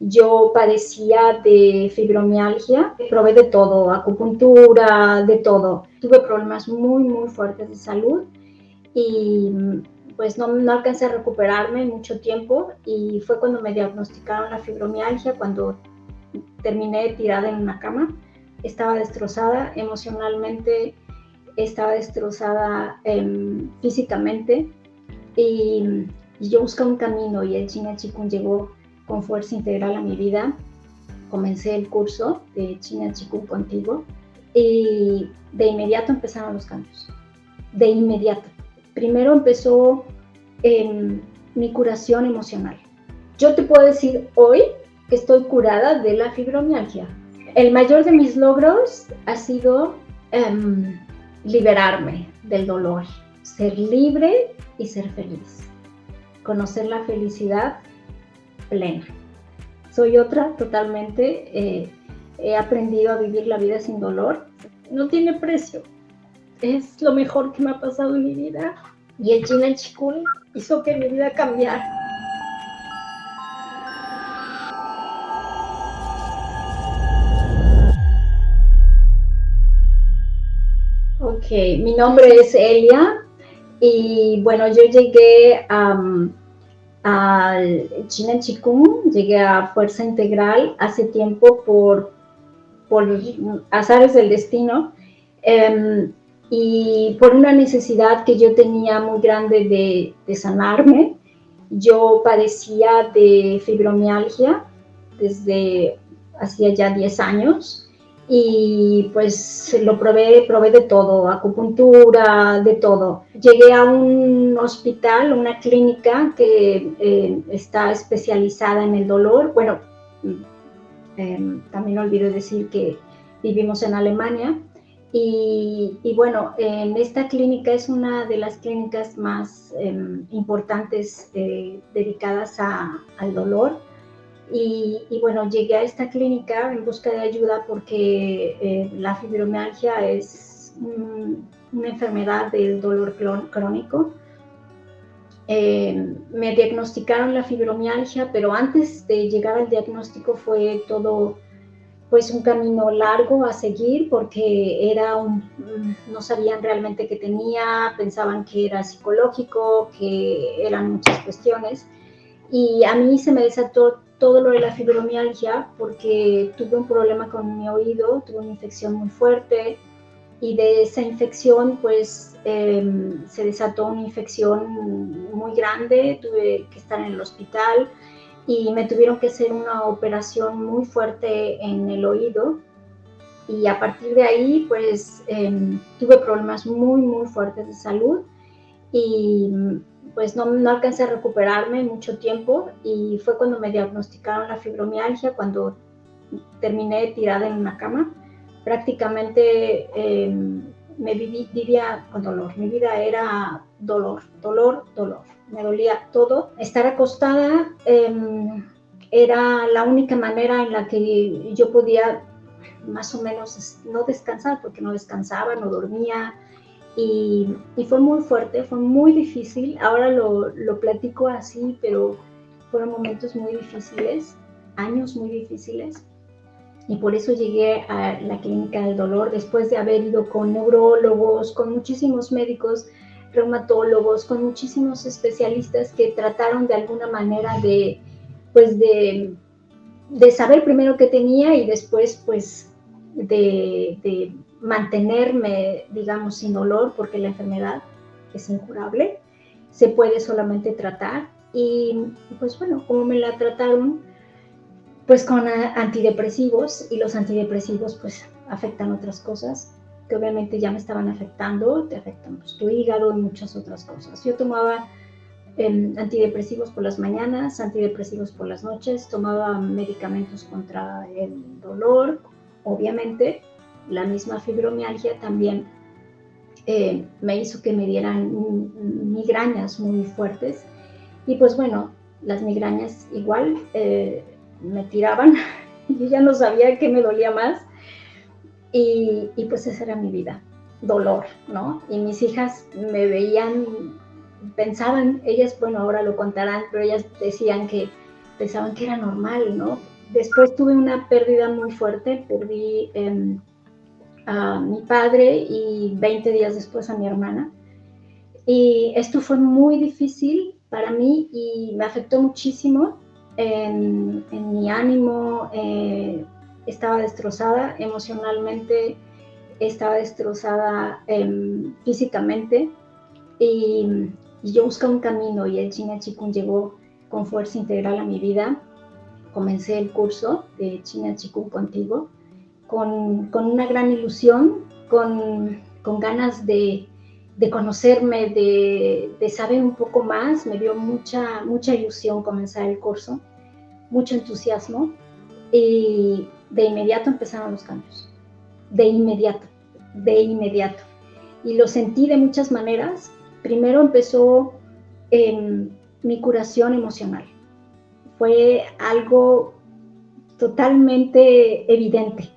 Yo padecía de fibromialgia, probé de todo, acupuntura, de todo. Tuve problemas muy fuertes de salud y pues no alcancé a recuperarme mucho tiempo, y fue cuando me diagnosticaron la fibromialgia, cuando terminé tirada en una cama. Estaba destrozada emocionalmente, estaba destrozada físicamente, y yo buscaba un camino, y el China Chikung llegó con fuerza integral a mi vida. Comencé el curso de China Chikung contigo y de inmediato empezaron los cambios. De inmediato. Primero empezó mi curación emocional. Yo te puedo decir hoy que estoy curada de la fibromialgia. El mayor de mis logros ha sido liberarme del dolor, ser libre y ser feliz. Conocer la felicidad plena. Soy otra totalmente. He aprendido a vivir la vida sin dolor. No tiene precio. Es lo mejor que me ha pasado en mi vida. Y el China Chikung hizo que mi vida cambiara. Ok, mi nombre es Elia y bueno, yo llegué al China Chikung, llegué a Fuerza Integral hace tiempo por azares del destino, y por una necesidad que yo tenía muy grande de sanarme. Yo padecía de fibromialgia desde hacía ya 10 años y pues lo probé de todo, acupuntura, de todo. Llegué a un hospital, una clínica que está especializada en el dolor. Bueno, también olvidé decir que vivimos en Alemania. Y bueno, en esta clínica es una de las clínicas más importantes dedicadas al dolor. Y bueno, llegué a esta clínica en busca de ayuda porque la fibromialgia es una enfermedad del dolor crónico. Me diagnosticaron la fibromialgia, pero antes de llegar al diagnóstico fue todo pues un camino largo a seguir, porque no sabían realmente qué tenía, pensaban que era psicológico, que eran muchas cuestiones. Y a mí se me desató todo lo de la fibromialgia porque tuve un problema con mi oído, tuve una infección muy fuerte, y de esa infección pues se desató una infección muy grande, tuve que estar en el hospital y me tuvieron que hacer una operación muy fuerte en el oído, y a partir de ahí pues tuve problemas muy fuertes de salud, y pues no alcancé a recuperarme mucho tiempo, y fue cuando me diagnosticaron la fibromialgia, cuando terminé tirada en una cama. Prácticamente vivía con dolor, mi vida era dolor. Me dolía todo. Estar acostada era la única manera en la que yo podía más o menos no descansar, porque no descansaba, no dormía, y fue muy fuerte, fue muy difícil. Ahora lo platico así, pero fueron momentos muy difíciles, años muy difíciles, y por eso llegué a la clínica del dolor después de haber ido con neurólogos, con muchísimos médicos, reumatólogos, con muchísimos especialistas que trataron de alguna manera de saber primero qué tenía, y después pues de mantenerme, digamos, sin dolor, porque la enfermedad es incurable, se puede solamente tratar. Y pues bueno, como me la trataron, pues con antidepresivos, y los antidepresivos pues afectan otras cosas que obviamente ya me estaban afectando, te afectan pues tu hígado y muchas otras cosas. Yo tomaba antidepresivos por las mañanas, antidepresivos por las noches, tomaba medicamentos contra el dolor. Obviamente la misma fibromialgia también me hizo que me dieran migrañas muy fuertes, y pues bueno, las migrañas igual me tiraban. Yo ya no sabía qué me dolía más, y pues esa era mi vida, dolor, ¿no? Y mis hijas me veían, pensaban, ellas, bueno, ahora lo contarán, pero ellas pensaban que era normal, ¿no? después tuve una pérdida muy fuerte, perdí a mi padre y 20 días después a mi hermana. Y esto fue muy difícil para mí y me afectó muchísimo en mi ánimo. Estaba destrozada emocionalmente, estaba destrozada físicamente y yo buscaba un camino y el China Chikung llegó con fuerza integral a mi vida. Comencé el curso de China Chikung contigo con una gran ilusión, con ganas de conocerme, de saber un poco más. Me dio mucha ilusión comenzar el curso, mucho entusiasmo y de inmediato empezaron los cambios, de inmediato. Y lo sentí de muchas maneras. Primero empezó mi curación emocional. Fue algo totalmente evidente,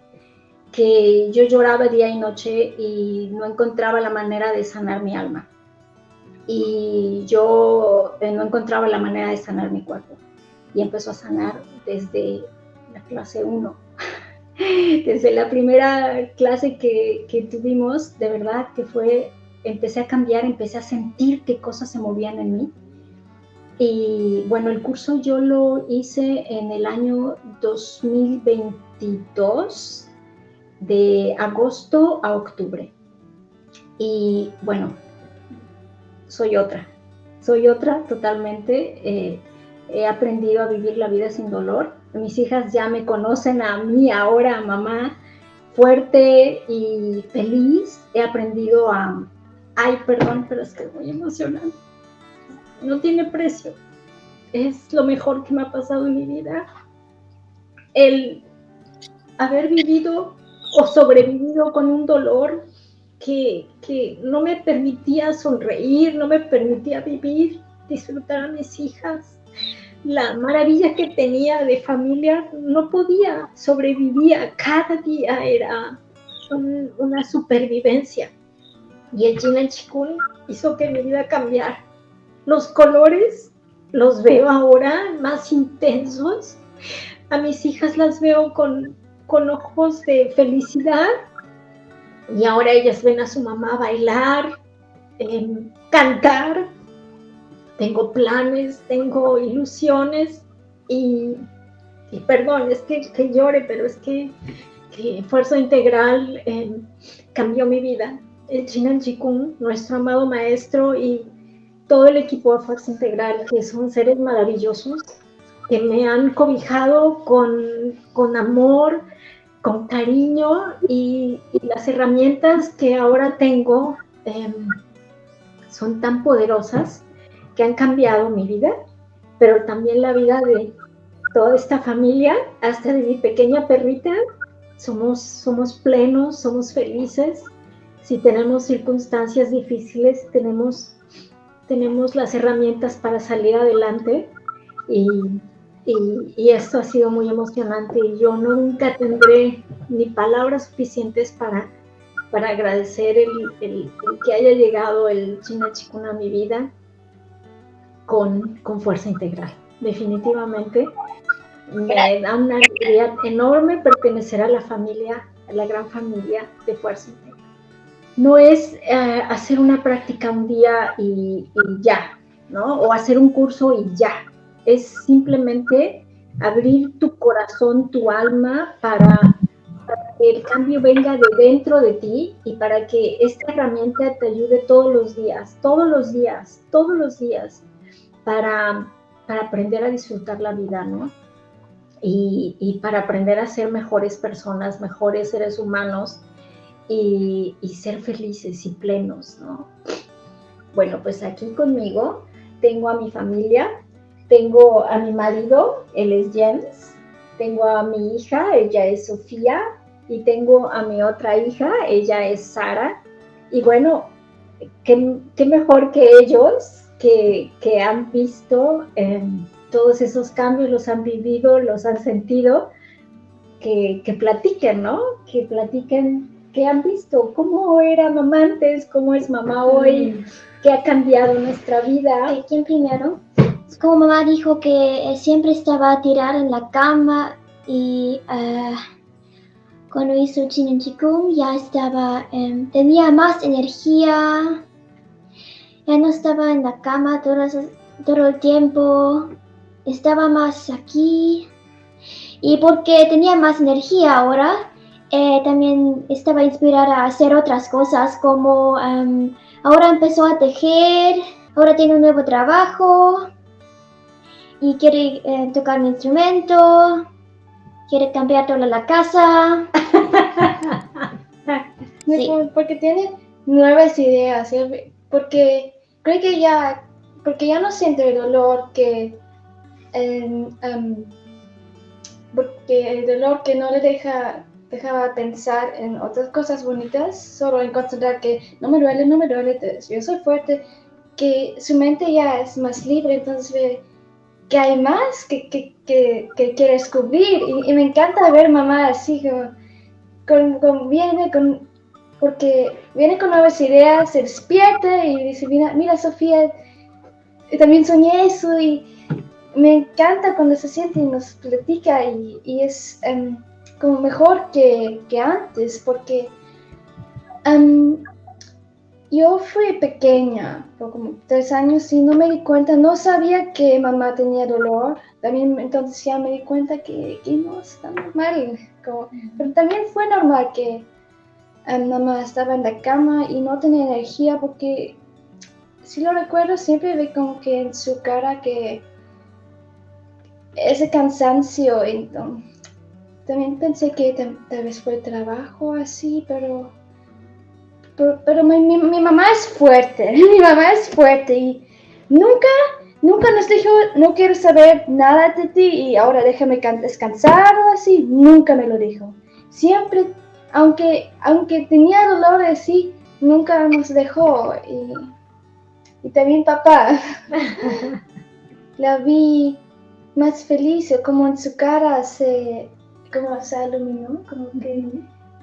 que yo lloraba día y noche y no encontraba la manera de sanar mi alma. Y yo no encontraba la manera de sanar mi cuerpo. Y empezó a sanar desde la clase 1. Desde la primera clase que tuvimos, de verdad que empecé a cambiar, empecé a sentir qué cosas se movían en mí. Y bueno, el curso yo lo hice en el año 2022, de agosto a octubre. Y bueno, soy otra totalmente. He aprendido a vivir la vida sin dolor. Mis hijas ya me conocen a mí ahora, mamá fuerte y feliz. He aprendido ay, perdón, pero es que es muy emocionante. No tiene precio. Es lo mejor que me ha pasado en mi vida. El haber vivido o sobrevivido con un dolor que no me permitía sonreír, no me permitía vivir, disfrutar a mis hijas. La maravilla que tenía de familia, no podía, sobrevivía. Cada día era una supervivencia. Y el China Chikung hizo que mi vida cambiara. Los colores los veo ahora más intensos. A mis hijas las veo con ojos de felicidad. Y ahora ellas ven a su mamá bailar, cantar. Tengo planes, tengo ilusiones y perdón, es que llore, pero es que Fuerza Integral cambió mi vida. El China Chikung, nuestro amado maestro y todo el equipo de Fuerza Integral, que son seres maravillosos, que me han cobijado con amor, con cariño y las herramientas que ahora tengo son tan poderosas que han cambiado mi vida, pero también la vida de toda esta familia, hasta de mi pequeña perrita. Somos plenos, somos felices. Si tenemos circunstancias difíciles, tenemos las herramientas para salir adelante y esto ha sido muy emocionante y yo nunca tendré ni palabras suficientes para agradecer el que haya llegado el China Chikung a mi vida con Fuerza Integral. Definitivamente me da una alegría enorme pertenecer a la familia, a la gran familia de Fuerza Integral. No es hacer una práctica un día y ya, ¿no? O hacer un curso y ya. Es simplemente abrir tu corazón, tu alma para que el cambio venga de dentro de ti y para que esta herramienta te ayude todos los días, para aprender a disfrutar la vida, ¿no? Y para aprender a ser mejores personas, mejores seres humanos y ser felices y plenos, ¿no? Bueno, pues aquí conmigo tengo a mi familia, tengo a mi marido, él es James, tengo a mi hija, ella es Sofía, y tengo a mi otra hija, ella es Sara, y bueno, qué mejor que ellos que han visto todos esos cambios, los han vivido, los han sentido, que platiquen, ¿no? Que platiquen qué han visto, cómo era mamá antes, cómo es mamá hoy, qué ha cambiado nuestra vida. ¿Quién primero? Como mamá dijo que siempre estaba tirada en la cama Y cuando hizo Chin Chikung ya estaba, tenía más energía, ya no estaba en la cama todo el tiempo, estaba más aquí. Y porque tenía más energía ahora, también estaba inspirada a hacer otras cosas, como ahora empezó a tejer, ahora tiene un nuevo trabajo y quiere tocar un instrumento, quiere cambiar toda la casa. Sí. Porque tiene nuevas ideas, porque creo que porque ya no siente el dolor porque el dolor que no le dejaba pensar en otras cosas bonitas, solo en concentrar que no me duele, yo soy fuerte, que su mente ya es más libre, entonces ve que hay más que quiere descubrir, y me encanta ver mamá así porque viene con nuevas ideas, se despierta y dice, mira Sofía, también soñé eso, y me encanta cuando se siente y nos platica, y es como mejor que antes, porque yo fui pequeña, por como 3 años, y no me di cuenta, no sabía que mamá tenía dolor. También entonces ya me di cuenta que no está normal. Pero también fue normal que mamá estaba en la cama y no tenía energía, porque si lo recuerdo siempre ve como que en su cara que ese cansancio. Entonces, también pensé que tal vez fue trabajo así, pero mi mamá es fuerte, mi mamá es fuerte, y nunca nos dijo, no quiero saber nada de ti y ahora déjame descansar o así, nunca me lo dijo. Siempre, aunque tenía dolor así, nunca nos dejó. Y también papá, la vi más feliz, como en su cara se iluminó, como que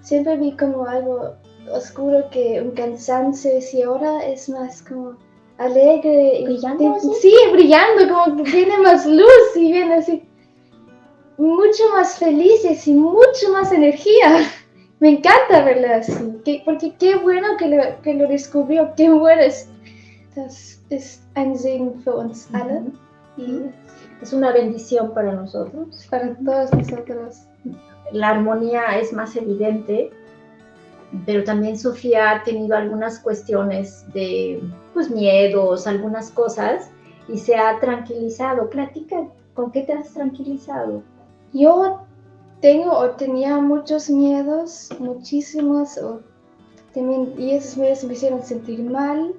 siempre vi como algo oscuro, que un cansancio, y ahora es más como alegre, ¿Brillando así? Sí, brillando, como que tiene más luz y viene así mucho más felices y mucho más energía. Me encanta verla así, porque qué bueno que lo descubrió, qué bueno das ist ein Segen für uns alle. Y es una bendición para nosotros. Para todos nosotros. La armonía es más evidente, pero también Sofía ha tenido algunas cuestiones de miedos, algunas cosas, y se ha tranquilizado. Platica, ¿con qué te has tranquilizado? Yo tenía muchos miedos, muchísimos, y esos miedos me hicieron sentir mal.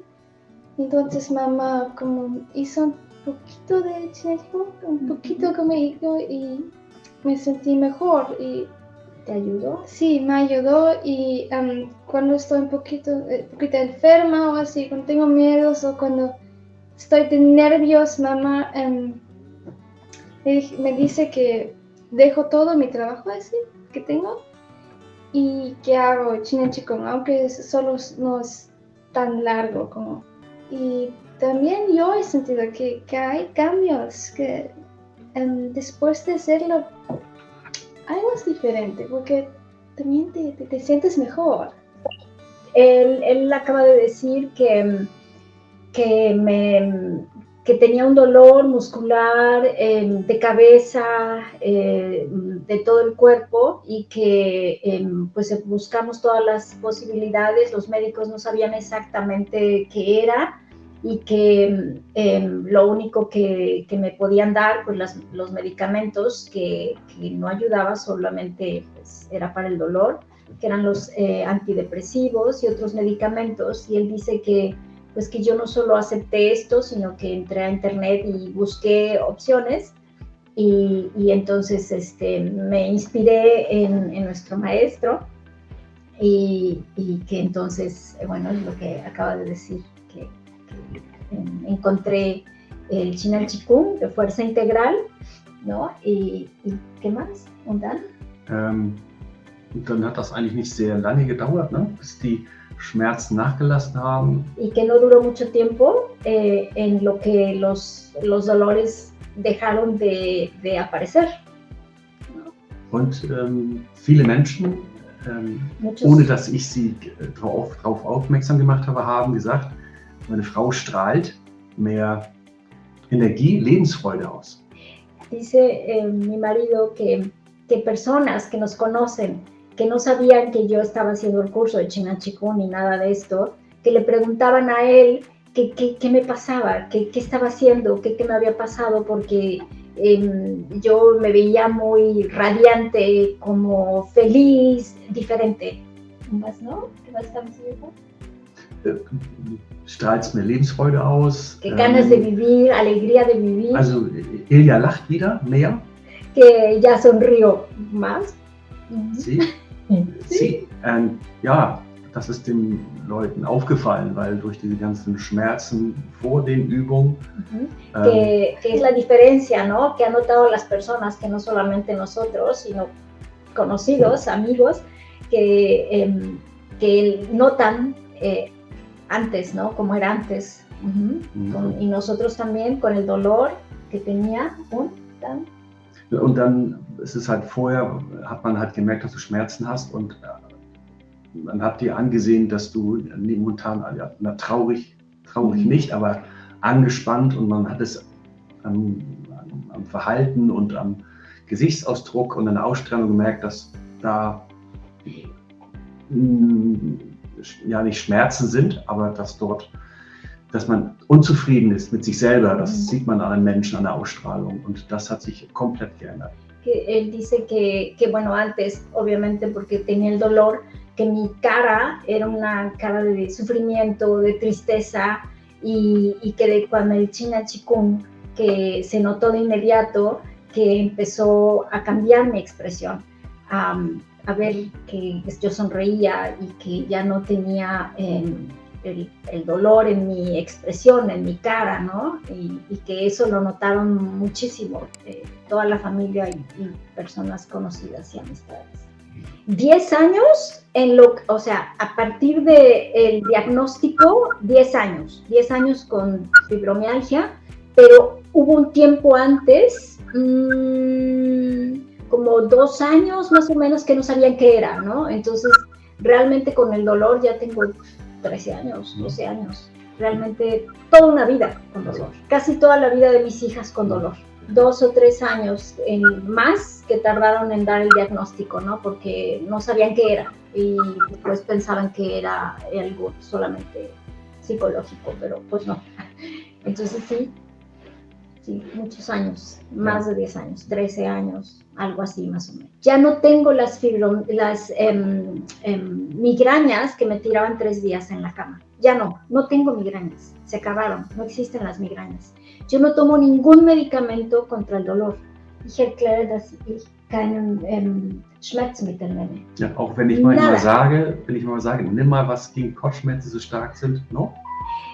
Entonces mamá como hizo un poquito de Chinechikung, un poquito conmigo, y me sentí mejor. Y ¿te ayudó? Sí, me ayudó, y cuando estoy un poquito enferma o así, cuando tengo miedos o cuando estoy de nervios, mamá me dice que dejo todo mi trabajo así que tengo y que hago Chinechikung, aunque solo no es tan largo como. Y también yo he sentido que hay cambios, que después de hacerlo algo es diferente, porque también te sientes mejor. Él acaba de decir que tenía un dolor muscular de cabeza, de todo el cuerpo, y que pues buscamos todas las posibilidades. Los médicos no sabían exactamente qué era, y que lo único que me podían dar, pues los medicamentos, que no ayudaba, solamente pues, era para el dolor, que eran los antidepresivos y otros medicamentos. Y él dice que pues que yo no solo acepté esto, sino que entré a internet y busqué opciones, y entonces me inspiré en nuestro maestro, y que entonces, bueno, es lo que acaba de decir, que encontré el Chin Chikung de fuerza integral, ¿no? ¿Y qué más, Undan? Und dann hat das eigentlich nicht sehr lange gedauert, ne? Bis die Schmerzen nachgelassen haben. Y que no duró mucho tiempo en lo que los dolores dejaron de aparecer, ¿no? Und viele Menschen, ohne dass ich sie darauf aufmerksam gemacht habe, haben gesagt, meine Frau strahlt mehr Energie, Lebensfreude aus. Dice mi marido que personas que nos conocen, que no sabían que yo estaba haciendo el curso de Chinan Chikung ni nada de esto, que le preguntaban a él qué me pasaba, qué estaba haciendo, qué me había pasado, porque yo me veía muy radiante, como feliz, diferente. ¿Más no? ¿Qué más estamos diciendo? Strahlst mehr Lebensfreude aus. Que ganas de vivir, alegría de vivir. Also Ilja lacht wieder mehr. Que ya sonrió más. Sie? Sie? Ja, das ist den Leuten aufgefallen, weil durch diese ganzen Schmerzen vor den Übungen. Que es la diferencia, ¿no? Que han notado las personas, que no solamente nosotros, sino conocidos, amigos, que notan antes, ¿no? Como era antes. Y nosotros también con el dolor que tenía. Und dann ist es halt vorher, hat man halt gemerkt, dass du Schmerzen hast und man hat dir angesehen, dass du momentan traurig nicht, aber angespannt, und man hat es am Verhalten und am Gesichtsausdruck und an der Ausstrahlung gemerkt, dass da ja nicht Schmerzen sind, aber dass man unzufrieden ist mit sich selber. Das sieht man an den Menschen, an der Ausstrahlung, und das hat sich komplett geändert. Él dice que bueno, antes, obviamente porque tenía el dolor, que mi cara era una cara de sufrimiento, de tristeza, y que cuando el Chinan Chikung, que se notó de inmediato que empezó a cambiar mi expresión, a ver que yo sonreía y que ya no tenía el dolor en mi expresión, en mi cara, ¿no? Y que eso lo notaron muchísimo, toda la familia y personas conocidas y amistades. 10 años, o sea, a partir del diagnóstico, 10 años con fibromialgia, pero hubo un tiempo antes, como 2 años más o menos, que no sabían qué era, ¿no? Entonces, realmente con el dolor ya tengo 13 años, 12 años, realmente toda una vida con dolor, casi toda la vida de mis hijas con dolor. 2 o 3 años más que tardaron en dar el diagnóstico, ¿no? Porque no sabían qué era y pues pensaban que era algo solamente psicológico, pero pues no. Entonces sí, muchos años, más de 10 años, 13 años, algo así más o menos. Ya no tengo las migrañas que me tiraban 3 días en la cama. Ya no tengo migrañas, se acabaron, no existen las migrañas. Yo no tomo ningún medicamento contra el dolor. Ich erkläre, dass ich keinen Schmerzmittel nehme. Ja, auch wenn ich mal sage, nimm mal was gegen Kopfschmerzen, so stark sind, ¿no?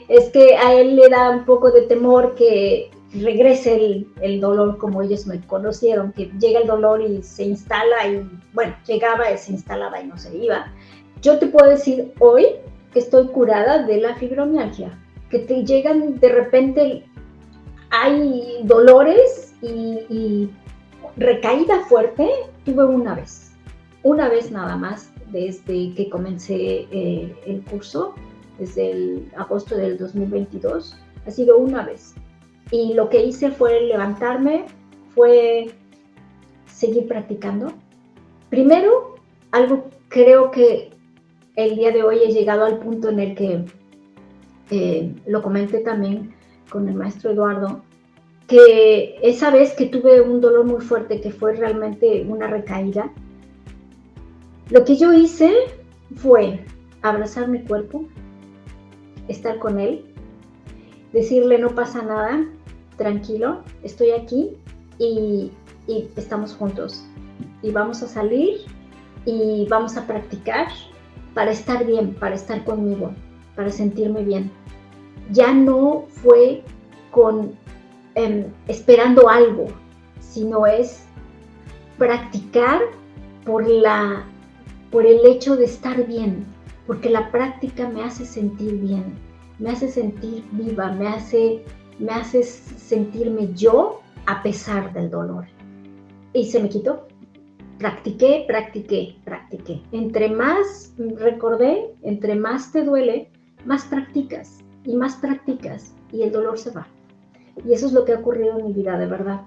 Es que a él le da un poco de temor que regrese el dolor como ellos me conocieron, que llega el dolor y se instala y, bueno, llegaba y se instalaba y no se iba. Yo te puedo decir hoy que estoy curada de la fibromialgia, que te llegan de repente, hay dolores y recaída fuerte, tuve una vez nada más desde que comencé el curso, desde el agosto del 2022, ha sido una vez. Y lo que hice fue levantarme, fue seguir practicando. Primero, creo que el día de hoy he llegado al punto en el que lo comenté también con el maestro Eduardo, que esa vez que tuve un dolor muy fuerte, que fue realmente una recaída, lo que yo hice fue abrazar mi cuerpo, estar con él, decirle no pasa nada, tranquilo, estoy aquí y estamos juntos. Y vamos a salir y vamos a practicar para estar bien, para estar conmigo, para sentirme bien. Ya no fue esperando algo, sino es practicar por el hecho de estar bien, porque la práctica me hace sentir bien, me hace sentir viva, me hace sentirme yo a pesar del dolor. Y se me quitó. practiqué. Entre más recordé, entre más te duele, más practicas y el dolor se va. Y eso es lo que ha ocurrido en mi vida, de verdad.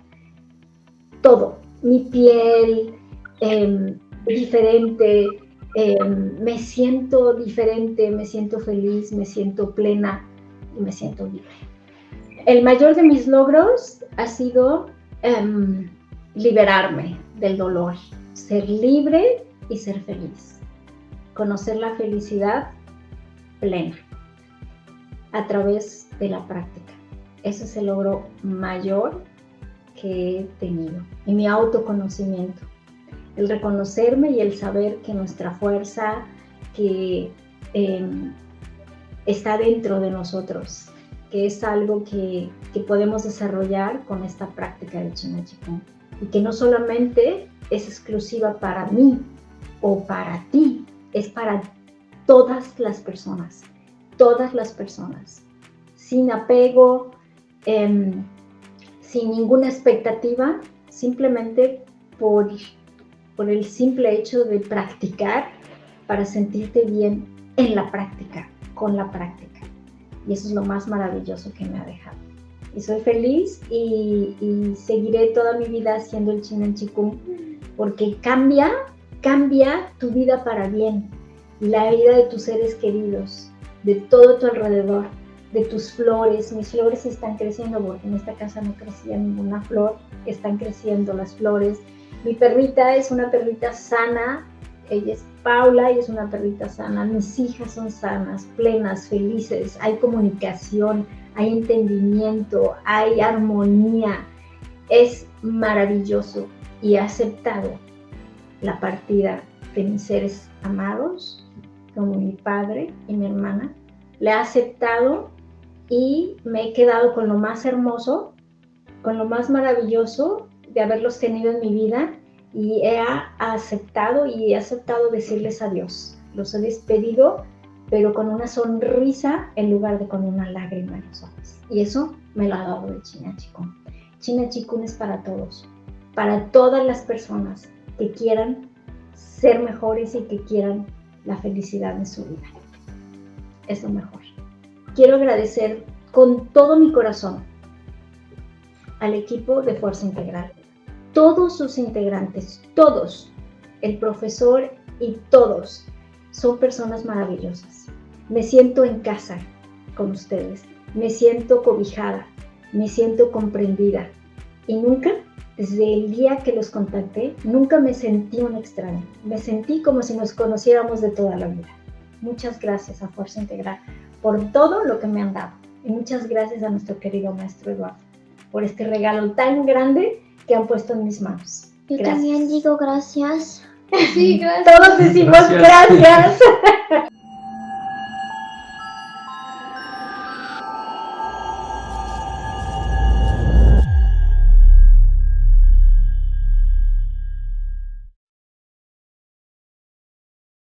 Todo, mi piel, diferente, me siento diferente, me siento feliz, me siento plena y me siento libre. El mayor de mis logros ha sido liberarme del dolor, ser libre y ser feliz, conocer la felicidad plena a través de la práctica. Ese es el logro mayor que he tenido, y mi autoconocimiento, el reconocerme y el saber que nuestra fuerza que está dentro de nosotros, que es algo que podemos desarrollar con esta práctica de China Chikung, y que no solamente es exclusiva para mí o para ti, es para todas las personas, sin apego, sin ninguna expectativa, simplemente por el simple hecho de practicar para sentirte bien en la práctica, con la práctica. Y eso es lo más maravilloso que me ha dejado. Y soy feliz y seguiré toda mi vida haciendo el Chinen Chikung, porque cambia tu vida para bien, y la vida de tus seres queridos, de todo tu alrededor, de tus flores. Mis flores están creciendo, porque en esta casa no crecía ninguna flor, están creciendo las flores. Mi perrita es una perrita sana, ella es Paula y es una perrita sana. Mis hijas son sanas, plenas, felices, hay comunicación, hay entendimiento, hay armonía. Es maravilloso, y he aceptado la partida de mis seres amados, como mi padre y mi hermana. Le he aceptado y me he quedado con lo más hermoso, con lo más maravilloso de haberlos tenido en mi vida, y he aceptado decirles adiós. Los he despedido, pero con una sonrisa en lugar de con una lágrima en los ojos. Y eso me lo ha dado el Chinen Chikung. Chinen Chikung es para todos, para todas las personas que quieran ser mejores y que quieran la felicidad en su vida. Es lo mejor. Quiero agradecer con todo mi corazón al equipo de Fuerza Integral, todos sus integrantes, todos, el profesor y todos, son personas maravillosas. Me siento en casa con ustedes, me siento cobijada, me siento comprendida, y nunca, desde el día que los contacté, nunca me sentí un extraño. Me sentí como si nos conociéramos de toda la vida. Muchas gracias a Fuerza Integral por todo lo que me han dado, y muchas gracias a nuestro querido maestro Eduardo por este regalo tan grande que han puesto en mis manos. Yo Gracias. también digo gracias. Sí, gracias. Todos decimos gracias.